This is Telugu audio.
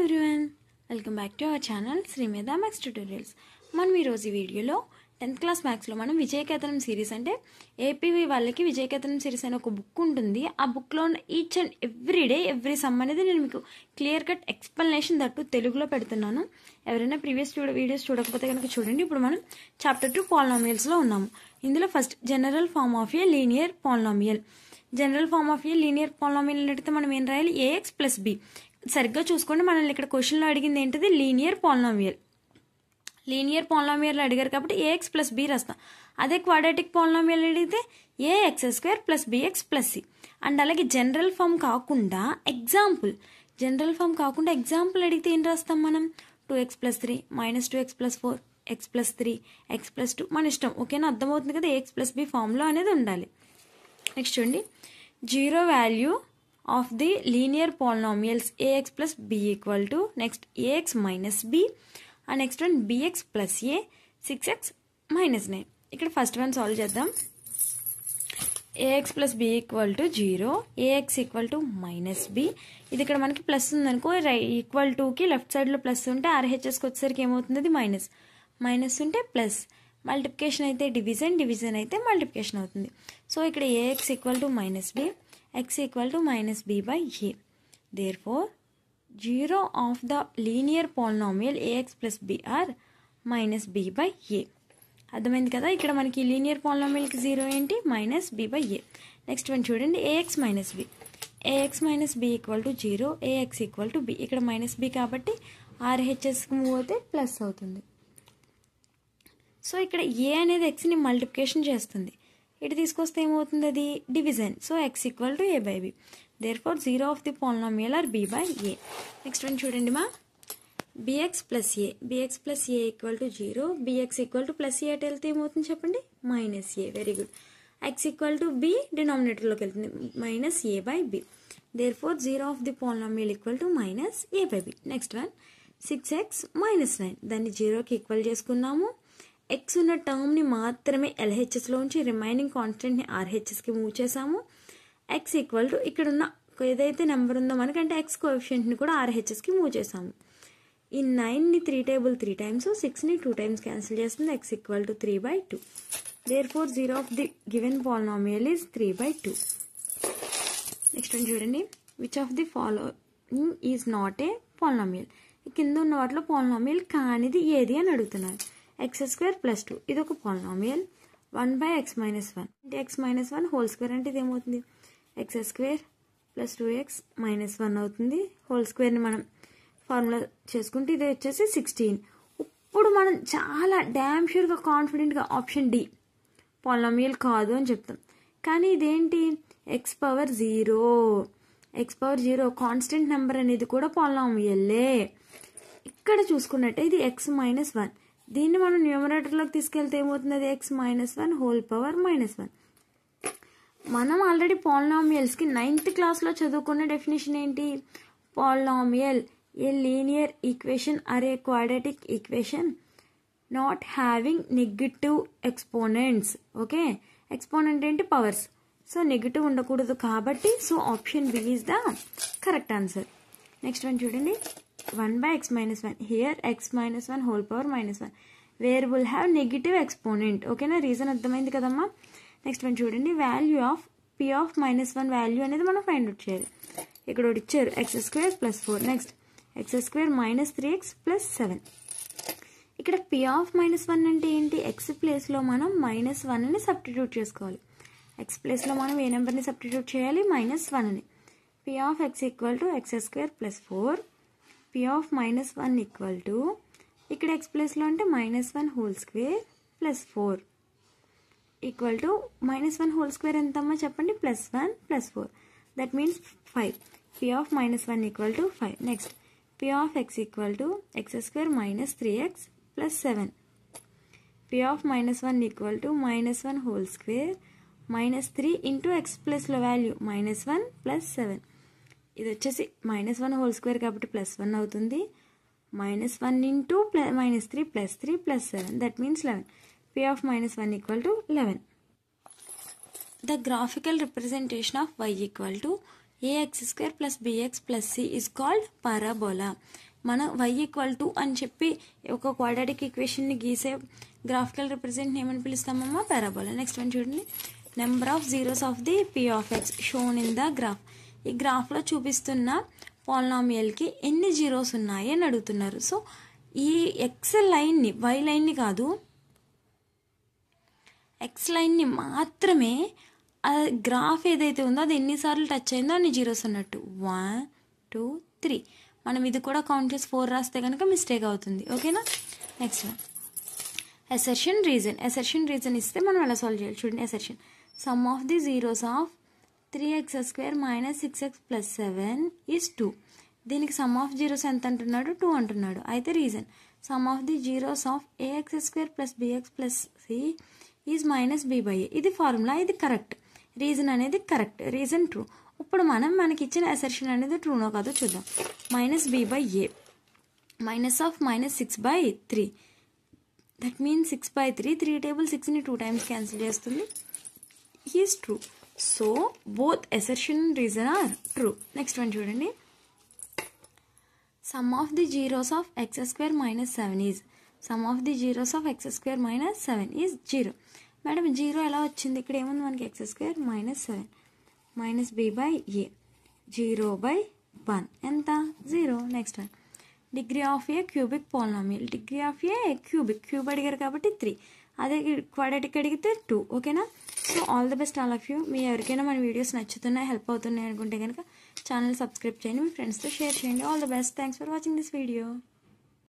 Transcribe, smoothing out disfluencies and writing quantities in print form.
Everyone, welcome back to our channel Sri Medha maths tutorials. మనం ఈరోజు ఈ వీడియోలో 10th క్లాస్ మ్యాథ్స్లో మనం విజయకేతనం సిరీస్ అంటే ఏపీవి వాళ్ళకి విజయకేతనం సిరీస్ అనే ఒక బుక్ ఉంటుంది. ఆ బుక్లో ఉన్న each and every day every some అనేది నేను మీకు క్లియర్ కట్ ఎక్స్ప్లెనేషన్ దట్టు తెలుగులో పెడుతున్నాను. ఎవరైనా ప్రీవియస్ వీడియోస్ చూడకపోతే కనుక చూడండి. ఇప్పుడు మనం చాప్టర్ 2 పాలినామియల్స్లో ఉన్నాము. ఇందులో first general form of a linear polynomial. General form of a linear polynomial అడిగితే మనం ఏం రాయాలి? A x plus b. సరిగ్గా చూసుకోండి, మనల్ని ఇక్కడ క్వశ్చన్లో అడిగింది ఏంటిది? Linear polynomial. లీనియర్ పాలినామియల్ అడిగారు కాబట్టి ఏఎక్స్ ప్లస్ బి రాస్తాం. అదే క్వాడ్రాటిక్ పాలినామియల్ అడిగితే a x square plus b x plus c. And అలాగే జనరల్ ఫామ్ కాకుండా ఎగ్జాంపుల్ అడిగితే ఏం రాస్తాం మనం? 2x plus 3 minus 2x plus 4 x plus 3 x plus 2 మన ఇష్టం. ఓకేనా? అర్థమవుతుంది కదా? ఏఎక్స్ ప్లస్ బి ఫామ్లో అనేది ఉండాలి. నెక్స్ట్ చూడండి, zero value of the linear polynomials ax plus b equal to next ax minus b and next one bx plus a 6x minus 9. ఇక్కడ ఫస్ట్ వన్ సాల్వ్ చేద్దాం. ax plus b equal to 0, ax equal to minus b. ఇది ఇక్కడ మనకి ప్లస్ ఉందనుకో, ఈక్వల్ టుకి లెఫ్ట్ సైడ్లో ప్లస్ ఉంటే ఆర్హెచ్ఎస్కి వచ్చేసరికి ఏమవుతుంది? అది మైనస్ ఉంటే ప్లస్. మల్టిప్లికేషన్ అయితే డివిజన్ అయితే మల్టిప్లికేషన్ అవుతుంది. సో ఇక్కడ ax equal to minus b, x equal to minus b by a. Therefore, 0 of the linear polynomial ax plus b are minus b by a. అర్థమైంది కదా? ఇక్కడ మనకి లీనియర్ పాలినామియల్కి 0 ఏంటి? Minus b by a. Next one చూడండి, ax minus b. ax minus b equal to 0, ax equal to b. ఇక్కడ మైనస్ b కాబట్టి ఆర్హెచ్ఎస్కి మూవ్ అయితే ప్లస్ అవుతుంది. సో ఇక్కడ a అనేది xని మల్టిప్లికేషన్ చేస్తుంది. ఇటు తీసుకొస్తే ఏమవుతుంది? అది division. So x equal to a by b. Therefore 0 of the polynomial or b by a. Next one చూడండి మా, bx plus a. bx plus a equal to 0, bx equal to plus a అటు వెళ్తే ఏమవుతుంది చెప్పండి? Minus a. Very good. x equal to b డినామినేటర్లోకి వెళ్తుంది, minus a by b. Therefore 0 of the polynomial equal to minus a by b. Next one 6x minus 9. దాన్ని 0కి ఈక్వల్ చేసుకున్నాము. ఎక్స్ ఉన్న టర్మ్ని మాత్రమే ఎల్హెచ్ఎస్లోంచి రిమైనింగ్ కాన్స్టెంట్ని ఆర్హెచ్ఎస్కి మూవ్ చేసాము. ఎక్స్ ఈక్వల్ టు ఇక్కడ ఉన్న ఏదైతే నెంబర్ ఉందో మనకంటే ఎక్స్ కోఎఫిషియెంట్ని కూడా ఆర్హెచ్ఎస్కి మూవ్ చేసాము. ఈ 9ని 3 టేబుల్ 3 టైమ్స్, 6ని 2 టైమ్స్ క్యాన్సిల్ చేస్తుంది. X equal to 3 by 2. Therefore 0 of the given polynomial is 3 by 2. Next one చూడండి, which of the following is not a polynomial. కింద ఉన్న వాటిలో పాలినామియల్ కానిది ఏది అని అడుగుతున్నారు. x స్క్వేర్ ప్లస్ 2 ఇది ఒక పాలినామియల్. 1 by x minus 1 అంటే x minus 1 హోల్ స్క్వేర్ అంటే ఇది ఏమవుతుంది? x square plus 2x minus 1 అవుతుంది. హోల్ స్క్వేర్ని మనం ఫార్ములా చేసుకుంటే ఇది వచ్చేసి 16. ఇప్పుడు మనం చాలా డ్యామ్ షూర్గా కాన్ఫిడెంట్గా ఆప్షన్ డి పాలినామియల్ కాదు అని చెప్తాం. కానీ ఇదేంటి? x పవర్ 0 కాన్స్టెంట్ నెంబర్ అనేది కూడా పాలినామియల్లే. ఇక్కడ చూసుకున్నట్టే ఇది x మైనస్ 1. దీన్ని మనం న్యూమరేటర్లోకి తీసుకెళ్తే ఏమవుతుంది? అది x minus 1 whole power minus 1. మనం ఆల్రెడీ పాలినామియల్స్కి 9th క్లాస్లో చదువుకున్న డెఫినేషన్ ఏంటి? Polynomial a linear equation or a quadratic equation not having negative exponents. Okay, exponent ఏంటి? పవర్స్. సో నెగటివ్ ఉండకూడదు కాబట్టి so option b is the correct answer. Next one చూడండి, 1 by x minus 1. Here x minus 1 whole power minus 1. Where will have negative exponent. ఓకేనా? రీజన్ అర్థమైంది కదమ్మా. నెక్స్ట్ వన్ చూడండి, value of p of minus 1 value అనేది మనం ఫైండ్ అవుట్ చేయాలి. ఇక్కడ ఒకటి ఇచ్చారు, x square plus 4. Next x square minus 3x plus 7. ఇక్కడ p ఆఫ్ మైనస్ 1 అంటే ఏంటి? x ప్లేస్లో మనం మైనస్ 1ని సబ్స్టిట్యూట్ చేసుకోవాలి. x ప్లేస్లో మనం ఏ నెంబర్ని సబ్స్టిట్యూట్ చేయాలి? మైనస్ 1ని. p of x equal to x square plus 4. p of minus 1 equal to ఇక్కడ x ప్లేస్లో అంటే minus 1 whole square plus 4 equal to minus 1 whole square ఎంతమ్మా చెప్పండి? Plus 1 plus 4. That means 5. p of minus 1 equal to 5. Next p of x equal to x square minus 3x plus 7. p of minus 1 equal to minus 1 whole square minus 3 into x ప్లస్లో వాల్యూ మైనస్ 1 ప్లస్ 7. ఇది వచ్చేసి మైనస్ 1 హోల్ స్క్వేర్ కాబట్టి ప్లస్ 1 అవుతుంది. Minus 1 into minus 3 plus 3 plus 7. That means 11. p of minus 1 equal to 11. The graphical representation of y equal to ax square plus bx plus c is called parabola. మన y = అని చెప్పి ఒక క్వాడ్రాటిక్ ఈక్వేషన్ని గీసే గ్రాఫికల్ రిప్రజెంట్ ఏమని పిలుస్తామమ్మా? పారాబోలా. నెక్స్ట్ వన్ చూడండి, number of zeros of the p of x shown in the graph. ఈ గ్రాఫ్లో చూపిస్తున్న పాలినామియల్కి ఎన్ని జీరోస్ ఉన్నాయి అని అడుగుతున్నారు. సో ఈ ఎక్స్ లైన్ని, వై లైన్ని కాదు, ఎక్స్ లైన్ని మాత్రమే ఆ గ్రాఫ్ ఏదైతే ఉందో అది ఎన్నిసార్లు టచ్ అయిందో అన్ని జీరోస్ అన్నట్టు. 1 2 3. మనం ఇది కూడా కౌంట్ చేసి 4 రాస్తే కనుక మిస్టేక్ అవుతుంది. ఓకేనా? Next one, assertion reason. Assertion reason ఇస్తే మనం ఎలా సాల్వ్ చేయాలి చూడండి. Assertion, some of the zeros of 3x² - 6x + 7 is 2. దీనికి సమ్ ఆఫ్ జీరోస్ ఎంత అంటున్నాడు? 2 అంటున్నాడు. అయితే reason, some of the zeros of ax² + bx + c is -b/a. ఇది ఫార్ములా, ఇది కరెక్ట్. రీజన్ అనేది కరెక్ట్, రీజన్ ట్రూ. ఇప్పుడు మనకి ఇచ్చిన అసెర్షన్ అనేది ట్రూనో కాదో చూద్దాం. -b/a -6/3, that means 6/3. 3 టేబుల్ 6ని 2 times క్యాన్సిల్ చేస్తుంది. Is true. So both assertion and reason are true. Next one చూడండి, sum of the zeros of x² - 7 is, sum of the zeros of x² - 7 is 0. Madam 0 ఎలా వచ్చింది? ఇక్కడ ఏముంది మనకి? x² - 7 -b/a, 0/1 ఎంత? 0. Next one, degree of a cubic polynomial. Degree of a cube అడిగారు కాబట్టి 3, అదే క్వాడ్రాటిక్ అడిగితే 2. ఓకేనా? So all the best all of you. మీ ఎవరికైనా మన వీడియోస్ నచ్చుతున్నాయి, హెల్ప్ అవుతున్నాయి అనుకుంటే కనుక ఛానల్ సబ్స్క్రైబ్ చేయండి, మీ ఫ్రెండ్స్తో షేర్ చేయండి. All the best. Thanks for watching this video.